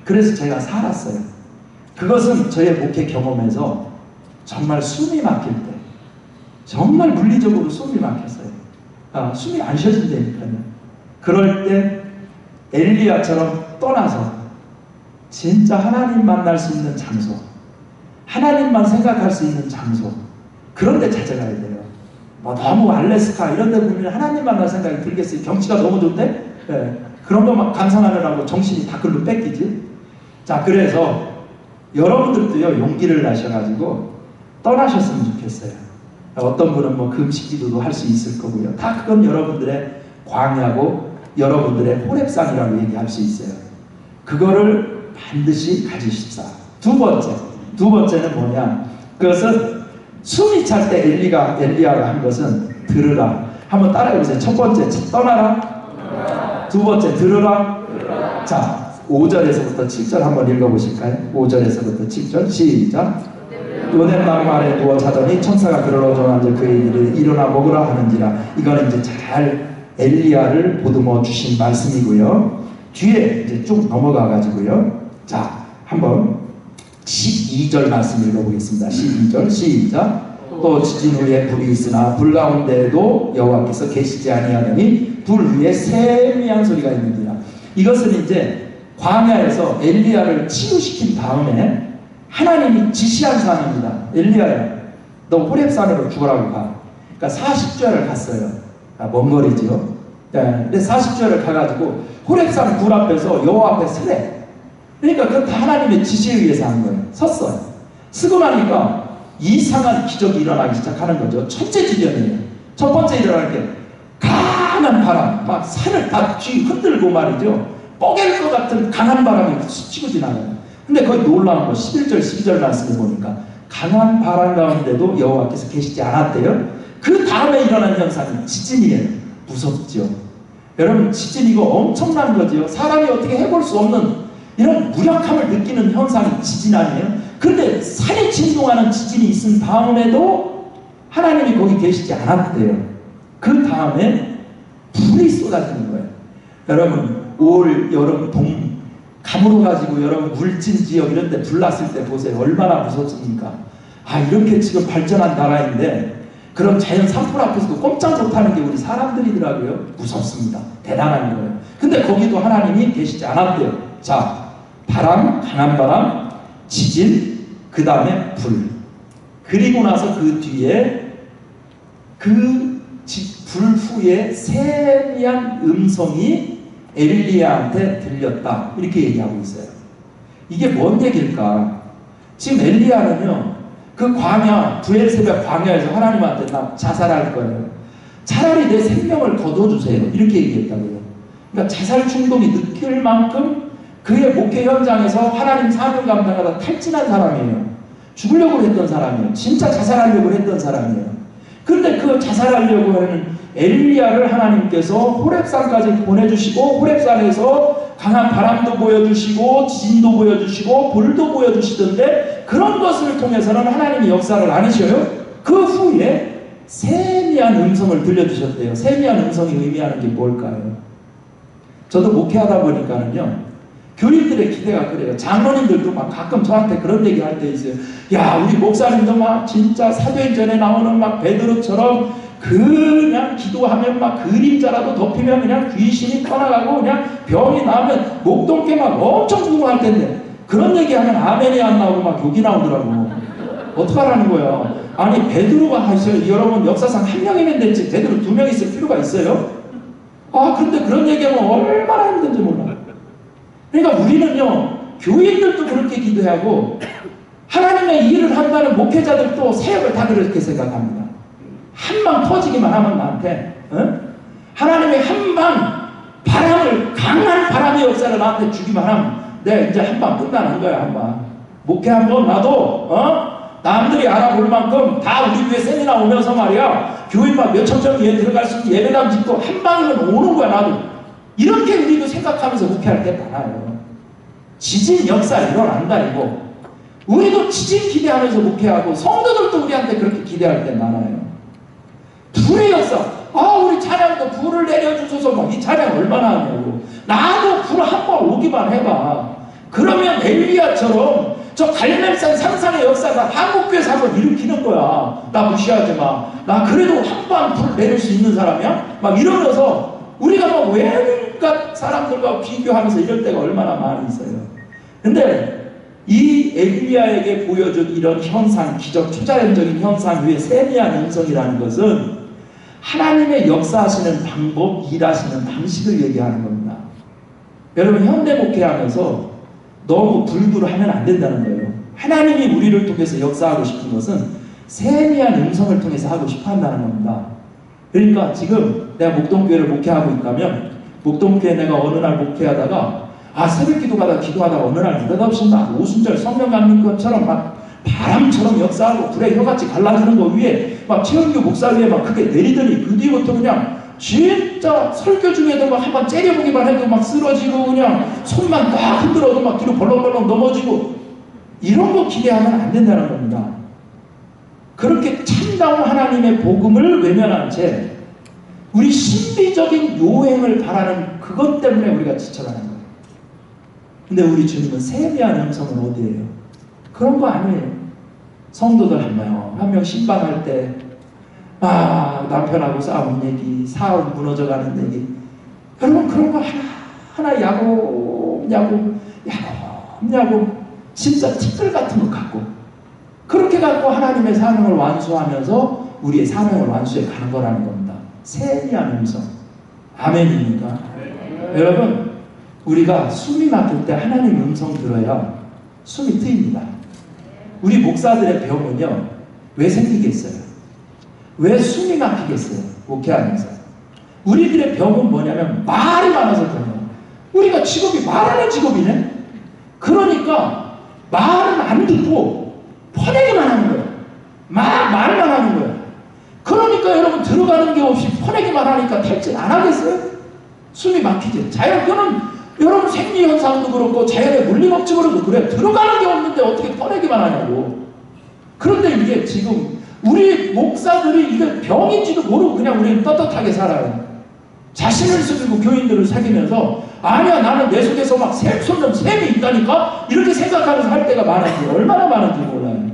그래서 제가 살았어요. 그것은 저의 목회 경험에서 정말 숨이 막힐 때, 정말 물리적으로 숨이 막혔어요. 숨이 안 쉬어진다니까요. 그럴 때 엘리야처럼 떠나서 진짜 하나님 만날 수 있는 장소, 하나님만 생각할 수 있는 장소, 그런 데 찾아가야 돼요. 너무 알래스카 이런 데 보면 하나님 만날 생각이 들겠어요. 경치가 너무 좋은데? 그런 것만 감상하느라고 정신이 다 글로 뺏기지. 자, 그래서 여러분들도요, 용기를 나셔가지고 떠나셨으면 좋겠어요. 어떤 분은 뭐 금식 기도도 할 수 있을 거고요. 다 그건 여러분들의 광야고 여러분들의 호렙산이라고 얘기할 수 있어요. 그거를 반드시 가지십사. 두 번째는 뭐냐? 그것은 숨이 찰 때 엘리야가 한 것은 들으라. 한번 따라해보세요. 첫 번째, 떠나라. 두 번째, 들으라. 자, 5절에서부터 7절 한번 읽어보실까요? 5절에서부터 7절 시작. 요셉나무 아래 누워 자더니 천사가 그를 얻어안아 그의 이르되 일어나 먹으라 하는지라. 이거는 이제 잘 엘리야를 보듬어 주신 말씀이고요. 뒤에 이제 쭉 넘어가 가지고요. 자, 한번 12절 말씀 읽어보겠습니다. 12절 시작. 또 지진 후에 불이 있으나 불 가운데에도 여호와께서 계시지 아니하더니 불 위에 세미한 소리가 있느니라. 이것은 이제 광야에서 엘리야를 치유시킨 다음에 하나님이 지시한 사람입니다. 엘리야야, 너 호렙산으로 죽으라고 가. 그러니까 40주야를 갔어요. 먼 거리죠. 근데 40주야를 가가지고 호렙산 굴 앞에서 여호와 앞에 서래. 그러니까 그건 다 하나님의 지시에 의해서 한 거예요. 섰어요. 쓰고 나니까 이상한 기적이 일어나기 시작하는 거죠. 첫째 지경이에요. 첫 번째 일어날 게 강한 바람, 막 산을 다 뒤 흔들고 말이죠. 뻐갤 것 같은 강한 바람이 스치고 지나가요. 근데 거기 놀라운 거 11절 12절 말씀을 보니까 강한 바람 가운데도 여호와께서 계시지 않았대요. 그 다음에 일어난 현상이 지진이에요. 무섭죠. 여러분, 지진 이거 엄청난 거죠. 사람이 어떻게 해볼 수 없는 이런 무력함을 느끼는 현상이 지진 아니에요? 근데 산이 진동하는 지진이 있은 다음에도 하나님이 거기 계시지 않았대요. 그 다음에 불이 쏟아지는 거예요. 여러분, 올, 여름, 봄 가물어가지고 여러분 물진 지역 이런 데 불 났을 때 보세요. 얼마나 무섭습니까? 이렇게 지금 발전한 나라인데 그런 자연 산불 앞에서도 꼼짝 못하는 게 우리 사람들이더라고요. 무섭습니다. 대단한 거예요. 근데 거기도 하나님이 계시지 않았대요. 자, 바람, 강한 바람, 지진, 그 다음에 불. 그리고 나서 그 뒤에 그 불 후에 세미한 음성이 엘리야한테 들렸다. 이렇게 얘기하고 있어요. 이게 뭔 얘기일까? 지금 엘리야는요, 그 광야, 부엘세바 광야에서 하나님한테 나 자살할 거예요. 차라리 내 생명을 거둬주세요. 이렇게 얘기했다고요. 그러니까 자살 충동이 느낄 만큼 그의 목회 현장에서 하나님 사명 감당하다 탈진한 사람이에요. 죽으려고 했던 사람이에요. 진짜 자살하려고 했던 사람이에요. 그런데 그 자살하려고 하는 엘리야를 하나님께서 호렙산까지 보내주시고 호렙산에서 강한 바람도 보여주시고 지진도 보여주시고 불도 보여주시던데 그런 것을 통해서는 하나님이 역사를 안 하셔요. 그 후에 세미한 음성을 들려주셨대요. 세미한 음성이 의미하는 게 뭘까요? 저도 목회하다 보니까는요, 교인들의 기대가 그래요. 장로님들도 막 가끔 저한테 그런 얘기 할 때 있어요. 야, 우리 목사님도 막 진짜 사도행전에 나오는 막 베드로처럼 그냥 기도하면 막 그림자라도 덮이면 그냥 귀신이 떠나가고 그냥 병이 나면 목동께 막 엄청 궁금할 텐데 그런 얘기하면 아멘이 안 나오고 막 욕이 나오더라고. 어떡하라는 거야. 아니, 베드로가 하셔요. 여러분, 역사상 한 명이면 됐지 베드로 2명 있을 필요가 있어요? 근데 그런 얘기하면 얼마나 힘든지 몰라요. 그러니까 우리는요, 교인들도 그렇게 기도하고 하나님 하나님의 일을 한다는 목회자들도 사역을 다 그렇게 생각합니다. 한 방 터지기만 하면 나한테 하나님의 한 방 바람을, 강한 바람의 역사를 나한테 주기만 하면 내가 이제 한 방 끝나는 거야. 한 방 목회 한 번 나도 남들이 알아볼 만큼 다 우리 교회 세미나 오면서 말이야, 교인만 몇천 명이 들어갈 수 있는 예배당 짓고 한 방이면 오는 거야. 나도 이렇게 우리도 생각하면서 목회할 때 많아요. 지진 역사 일어난다 이거. 우리도 지진 기대하면서 목회하고 성도들도 우리한테 그렇게 기대할 때 많아요. 불의 역사. 우리 찬양도 불을 내려주소서. 막 이 찬양 얼마나 하냐고. 나도 불 한 번 오기만 해봐. 그러면 엘리야처럼 저 갈멜산 상상의 역사가 한국교회에서 한번 일으키는 거야. 나 무시하지 마. 나 그래도 한 번 불 내릴 수 있는 사람이야? 막 이러면서 우리가 막 외국각 사람들과 비교하면서 이럴 때가 얼마나 많이 있어요. 근데 이 엘리야에게 보여준 이런 현상, 기적, 초자연적인 현상 위에 세미한 음성이라는 것은 하나님의 역사하시는 방법, 일하시는 방식을 얘기하는 겁니다. 여러분, 현대 목회하면서 너무 불불하면 안 된다는 거예요. 하나님이 우리를 통해서 역사하고 싶은 것은 세미한 음성을 통해서 하고 싶어 한다는 겁니다. 그러니까 지금 내가 목동교회를 목회하고 있다면, 목동교회 내가 어느 날 목회하다가 새벽 기도하다가 어느 날 느닷없이 막 오순절 성령 강림권처럼 막 바람처럼 역사하고 불에 혀같이 갈라지는 거 위에 막 최은규 목사 위에 막 크게 내리더니 그 뒤부터 그냥 진짜 설교 중에도 막 한번 째려보기만 해도 막 쓰러지고 그냥 손만 딱 흔들어도 막 뒤로 벌렁벌렁 넘어지고, 이런 거 기대하면 안 된다는 겁니다. 그렇게 참다운 하나님의 복음을 외면한 채 우리 신비적인 요행을 바라는 그것 때문에 우리가 지쳐가는 거예요. 근데 우리 주님은 세미한 음성은 어디예요? 그런 거 아니에요. 성도들 한 명 신방할 때 남편하고 싸운 얘기, 사업 무너져가는 얘기, 여러분 그런 거 하나 야곱야곱 진짜 티끌 같은 거 갖고 그렇게 갖고 하나님의 사명을 완수하면서 우리의 사명을 완수해 가는 거라는 겁니다. 세미한 음성. 아멘입니까? 여러분, 우리가 숨이 막힐 때 하나님 음성 들어야 숨이 트입니다. 우리 목사들의 병은요, 왜 생기겠어요? 왜 숨이 막히겠어요? 목회하면서. 우리들의 병은 뭐냐면 말이 많아서 그래요. 우리가 직업이 말하는 직업이네? 그러니까 말은 안 듣고 퍼내기만 하는 거예요. 말만 하는 거예요. 그러니까 여러분 들어가는 게 없이 퍼내기만 하니까 탈진 안 하겠어요? 숨이 막히죠. 그는 여러분 생리현상도 그렇고 자연의 물리법칙으로도 그래. 들어가는 게 없는데 어떻게 퍼내기만 하냐고. 그런데 이게 지금 우리 목사들이 이게 병인지도 모르고 그냥 우리는 떳떳하게 살아요. 자신을 속이고 교인들을 사귀면서 아니야 나는 내 속에서 막 손좀 샘이 있다니까 이렇게 생각하면서 할 때가 많은지 얼마나 많은지 몰라요.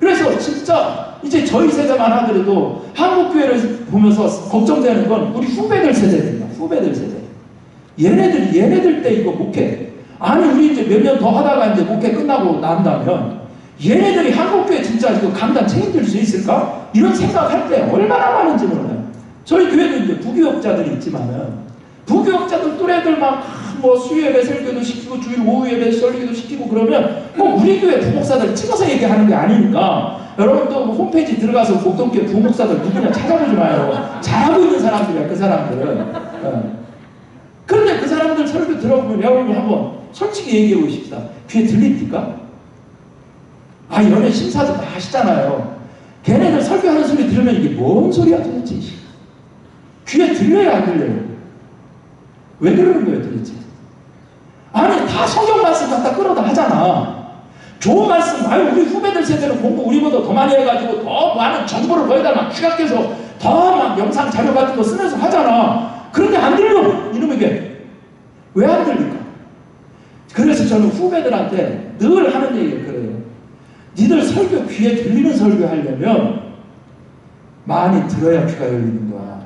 그래서 진짜 이제 저희 세대만 하더라도 한국교회를 보면서 걱정되는 건 우리 후배들 세대입니다. 후배들 세대. 얘네들 때 이거 목회. 아니 우리 이제 몇 년 더 하다가 이제 목회 끝나고 난다면 얘네들이 한국교회 진짜 이거 강단 책임질 수 있을까? 이런 생각할 때 얼마나 많은지 몰라요. 저희 교회도 이제 부교역자들이 있지만은 부교역자들 또래들 막 뭐 수요예배 설교도 시키고 주일 오후 예배 설교도 시키고 그러면 뭐 우리 교회 부목사들 찍어서 얘기하는 게 아니니까 여러분 또 홈페이지 들어가서 목동교회 부목사들 누구냐 찾아보지 마요. 잘하고 있는 사람들이야 그 사람들은. 그런데 그 사람들 설교 들어보면 여러분 한번 솔직히 얘기해 보십시다. 귀에 들립니까? 연예 심사도 다 하시잖아요. 걔네들 설교하는 소리 들으면 이게 뭔 소리야 도대체. 귀에 들려요 안 들려요? 왜 그러는 거예요 도대체? 아니 다 성경 말씀 갖다 끌어다 하잖아. 좋은 말씀, 우리 후배들 세대는 공부 우리보다 더 많이 해가지고 더 많은 정보를 거기다 막 취약해서 더 막 영상 자료 같은 거 쓰면서 하잖아. 그런데 안 들려 이놈에게. 왜 안 들릴까? 그래서 저는 후배들한테 늘 하는 얘기가 그래요. 니들 설교 귀에 들리는 설교 하려면 많이 들어야 귀가 열리는 거야.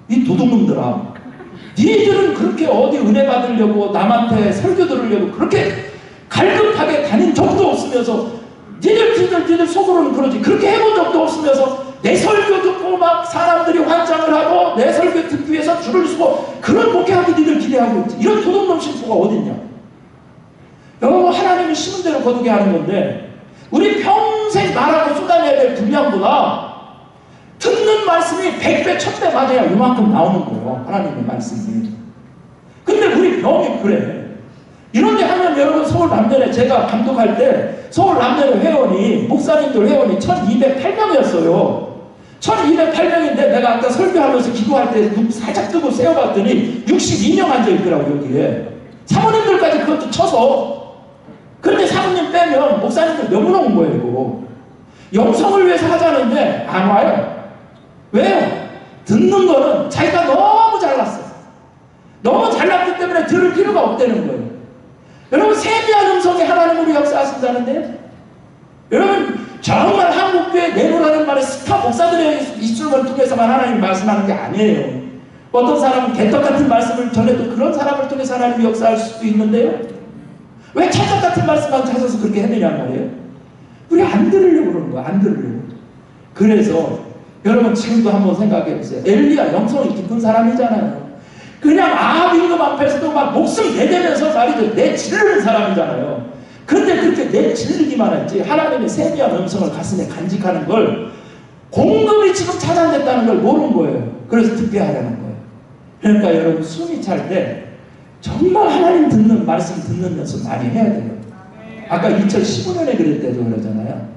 이 도둑놈들아, 니들은 그렇게 어디 은혜 받으려고 남한테 설교 들으려고 그렇게 갈급하게 다닌 적도 없으면서 니들 속으로는 그러지. 그렇게 해본 적도 없으면서 내 설교 듣고 막 사람들이 환장을 하고 내 설교 듣기 위해서 줄을 서고 그런 목회하기 니들 기대하고 있지. 이런 도둑놈 신부가 어딨냐. 여러분 하나님의 하나님이 심은 대로 거두게 하는 건데, 우리 평생 말하고 쏟아내야 될 분량보다 듣는 말씀이 100배, 1000배 맞아야 이만큼 나오는 거예요. 하나님의 말씀이. 근데 우리 병이 그래. 이런데 하면 여러분, 서울 남녀회 제가 감독할 때 서울 남녀회 회원이, 목사님들 회원이 1208명이었어요. 1208명인데 내가 아까 설교하면서 기도할 때 눈 살짝 뜨고 세어봤더니 62명 앉아있더라고 여기에. 사모님들까지 그것도 쳐서. 그런데 사모님 빼면 목사님들 너무나 온 거예요 이거. 영성을 위해서 하자는데 안 와요. 왜요? 듣는 거는 자기가 너무 잘났어. 너무 잘났기 때문에 들을 필요가 없다는 거예요. 여러분, 세미한 음성에 하나님으로 역사하신다는데, 여러분 정말 한국교회 내노라는 말에 스타 목사들의 입술을 통해서만 하나님 말씀하는 게 아니에요. 어떤 사람은 개떡 같은 말씀을 전해도 그런 사람을 통해서 하나님이 역사할 수도 있는데요. 왜 찰떡 같은 말씀만 찾아서 그렇게 해내냔 말이에요. 우리 안 들으려고 그러는 거야. 안 들으려고. 그래서 여러분 지금도 한번 생각해 보세요. 엘리야 영성이 깊은 사람이잖아요. 그냥 아합 임금 앞에서도 막 목숨 내대면서 말이죠. 내지르는 사람이잖아요. 근데 그렇게 내지르기만 했지 하나님의 세미한 음성을 가슴에 간직하는 걸 공급이 지금 차단됐다는 걸 모르는 거예요. 그래서 듣게 하려는 거예요. 그러니까 여러분 숨이 찰 때 정말 하나님 듣는 말씀 듣는 연습 많이 해야 돼요. 아까 2015년에 그랬대도 그러잖아요.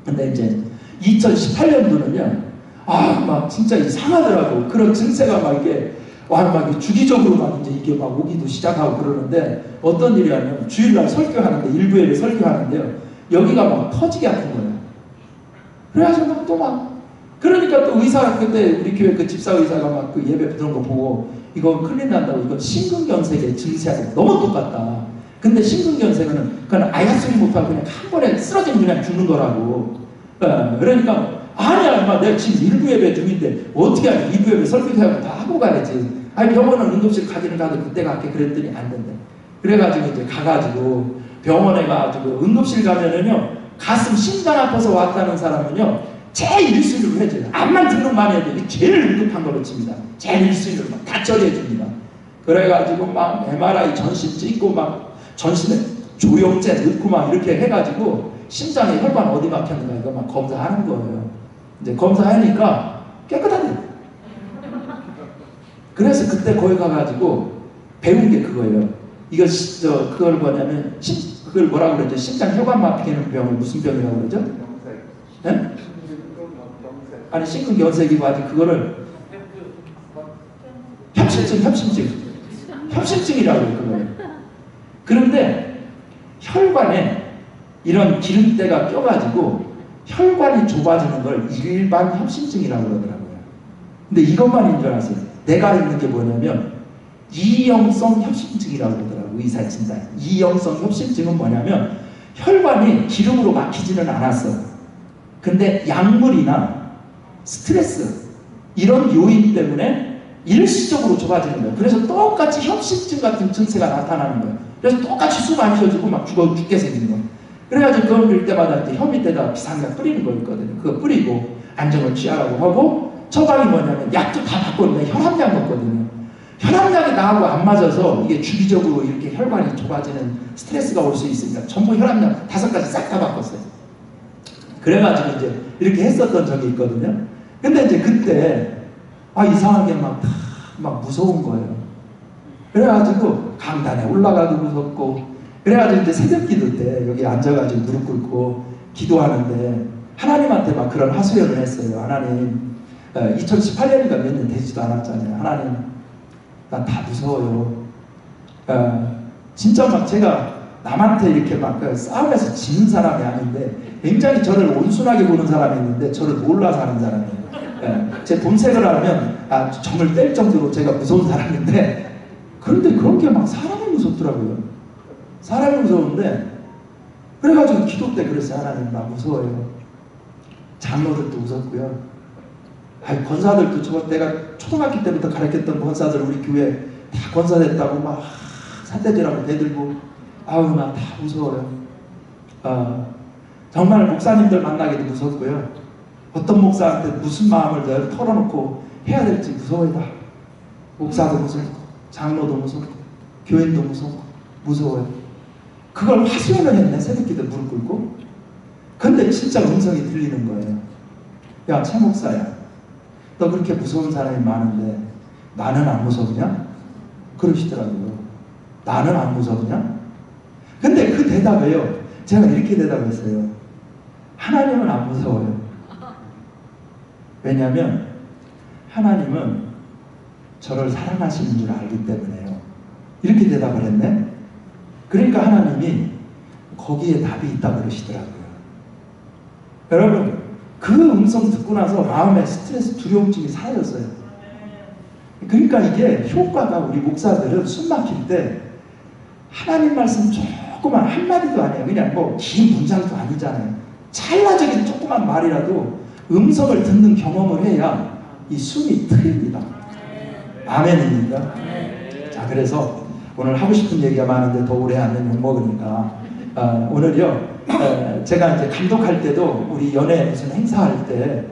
근데 이제 2018년도는요 막 진짜 이상하더라고. 그런 증세가 막 이게 막 주기적으로 막 이제 이게 막 오기도 시작하고 그러는데, 어떤 일이냐면 주일날 설교하는데, 일부 예배 설교하는데요, 여기가 막 터지게 아픈 거예요. 그래가지고 또 막 그러니까 또 의사, 그때 우리 교회 그 집사 의사가 막 그 예배 그런 거 보고 이거 큰일 난다고, 이거 심근경색의 증세하고 너무 똑같다. 근데 심근경색은 그건 아예 소리 못하고 그냥 한 번에 쓰러지면 그냥 죽는 거라고. 그러니까 아니야 인마, 내가 지금 일부 예배 중인데 어떻게 하지? 2부 예배 설교하고 다 하고 가야지. 아니 병원은 응급실 가기는 가도 그때 갈게 그랬더니 안 된대. 그래가지고 이제 가가지고 병원에 가가지고 응급실 가면은요, 가슴 심장 아파서 왔다는 사람은요 제일 1순위로 해줘요. 암만 등록만 해도 제일 응급한 걸로 칩니다. 제일 1순위로 막 다 처리해줍니다. 그래가지고 막 MRI 전신 찍고 막 전신에 조영제 넣고 막 이렇게 해가지고 심장에 혈관 어디 막혔는가 이거 막 검사하는 거예요. 이제 검사하니까 깨끗하대. 그래서 그때 거기 가가지고 배운 게 그거예요. 이거 그걸 뭐냐면 그걸 뭐라고 그러죠? 심장 혈관 막히는 병을 무슨 병이라고 그러죠? 네? 아니 심근경색이고 아직 그거를 협심증이라고 해요. 그거예요. 그런데 혈관에 이런 기름때가 껴가지고 혈관이 좁아지는 걸 일반 협심증이라고 그러더라고요. 근데 이것만인 줄 아세요? 내가 있는 게 뭐냐면 이형성 협심증이라고 그러더라고요. 의사 진단. 이형성 협심증은 뭐냐면 혈관이 기름으로 막히지는 않았어. 근데 약물이나 스트레스 이런 요인 때문에 일시적으로 좁아지는 거예요. 그래서 똑같이 협심증 같은 증세가 나타나는 거예요. 그래서 똑같이 숨 안 쉬어지고 막 죽게 생기는 거예요. 그래가지고 그걸 밀 때마다 이제 혀 밑에다 비상약 뿌리는 거 있거든요. 그거 뿌리고 안정을 취하라고 하고, 처방이 뭐냐면 약도 다 바꿨는데 혈압약 먹거든요. 혈압약이 나하고 안 맞아서 이게 주기적으로 이렇게 혈관이 좁아지는 스트레스가 올 수 있으니까 전부 혈압약 5가지 싹 다 바꿨어요. 그래가지고 이제 이렇게 했었던 적이 있거든요. 근데 이제 그때 이상하게 막 무서운 거예요. 그래가지고 강단에 올라가도 무섭고, 그래가지고 이제 새벽 기도 때 여기 앉아가지고 무릎 꿇고 기도하는데 하나님한테 막 그런 하소연을 했어요. 하나님, 2018년이니까 몇 년 되지도 않았잖아요. 하나님, 난 다 무서워요. 진짜 막 제가 남한테 이렇게 막 싸움에서 지는 사람이 아닌데 굉장히 저를 온순하게 보는 사람이 있는데 저를 몰라서 하는 사람이에요. 제 본색을 알면 정을 뺄 정도로 제가 무서운 사람인데, 그런데 그런 게 막 사람이 무섭더라고요. 사람이 무서운데, 그래가지고 기도 때 그랬어요. 하나님, 나 무서워요. 장로들도 무섭고요. 권사들도 내가 초등학교 때부터 가르쳤던 권사들 우리 교회 다 권사 됐다고 막 산대질하고 대들고 나 다 무서워요. 정말 목사님들 만나기도 무섭고요. 어떤 목사한테 무슨 마음을 내가 털어놓고 해야 될지 무서워요. 목사도 무섭고 장로도 무섭고 교인도 무섭고 무서워요. 그걸 하소연을 했네. 새벽기도 무릎 꿇고. 근데 진짜 음성이 들리는 거예요. 야, 최 목사야, 너 그렇게 무서운 사람이 많은데 나는 안 무섭냐? 그러시더라고요. 나는 안 무섭냐? 근데 그 대답에요, 제가 이렇게 대답했어요. 하나님은 안 무서워요. 왜냐하면 하나님은 저를 사랑하시는 줄 알기 때문에요. 이렇게 대답을 했네. 그러니까 하나님이 거기에 답이 있다고 그러시더라고요. 여러분, 그 음성 듣고 나서 마음에 스트레스, 두려움증이 사라졌어요. 그러니까 이게 효과가, 우리 목사들은 숨 막힐 때 하나님 말씀 조그만 한마디도 아니에요. 그냥 뭐 긴 문장도 아니잖아요. 찰나적인 조그만 말이라도 음성을 듣는 경험을 해야 이 숨이 트입니다. 아멘입니까? 자, 그래서 오늘 하고 싶은 얘기가 많은데 더 오래 하면 욕먹으니까 오늘요, 제가 이제 감독할 때도 우리 연예 무슨 행사할 때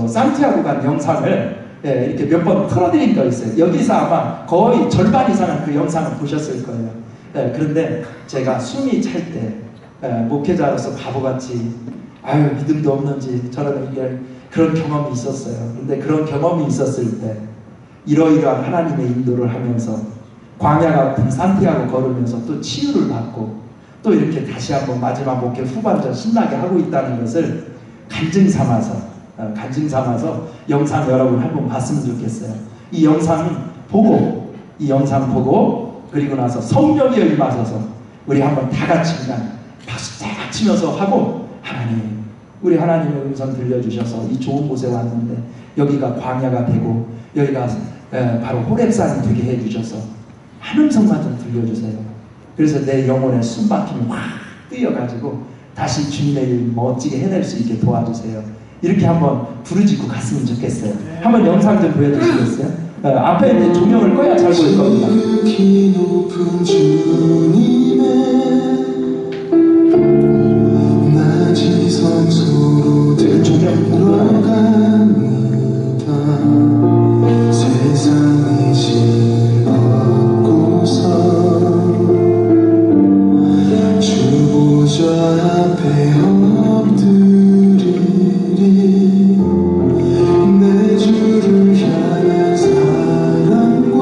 산티아고 간 영상을 이렇게 몇 번 틀어드린 거 있어요. 여기서 아마 거의 절반 이상은 그 영상을 보셨을 거예요. 그런데 제가 숨이 찰 때 목회자로서 바보같이 아유 믿음도 없는지 저런 얘기할 그런 경험이 있었어요. 근데 그런 경험이 있었을 때 이러이러한 하나님의 인도를 하면서 광야 같은 산티아고 걸으면서 또 치유를 받고 또 이렇게 다시 한번 마지막 목회 후반전 신나게 하고 있다는 것을 간증 삼아서 영상 여러분 한번 봤으면 좋겠어요. 이 영상 보고 그리고 나서 성령에 임하셔서 우리 한번 다 같이 그냥 박수 딱 치면서 하고, 하나님, 우리 하나님의 음성 들려주셔서 이 좋은 곳에 왔는데 여기가 광야가 되고 여기가 바로 호렙산이 되게 해주셔서 한 음성만 좀 들려주세요. 그래서 내 영혼의 숨막힘이 확 뛰어가지고 다시 주님의 일 멋지게 해낼 수 있게 도와주세요. 이렇게 한번 부르짖고 갔으면 좋겠어요. 한번 영상 좀 보여주시겠어요? 앞에 이제 조명을 꺼야 잘 보일 겁니다. 깊이 높은 주님의 낮이 성소로 들어갑니다. 세상이 즐겁고서 주보좌 앞에 엎드리리. 내 주를 향한 사랑과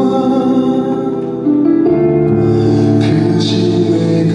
그 신뢰가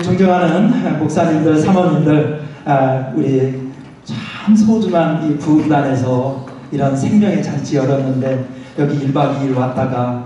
존경하는 목사님들, 사모님들, 우리 참 소중한 이 부부단에서 이런 생명의 잔치 열었는데 여기 1박 2일 왔다가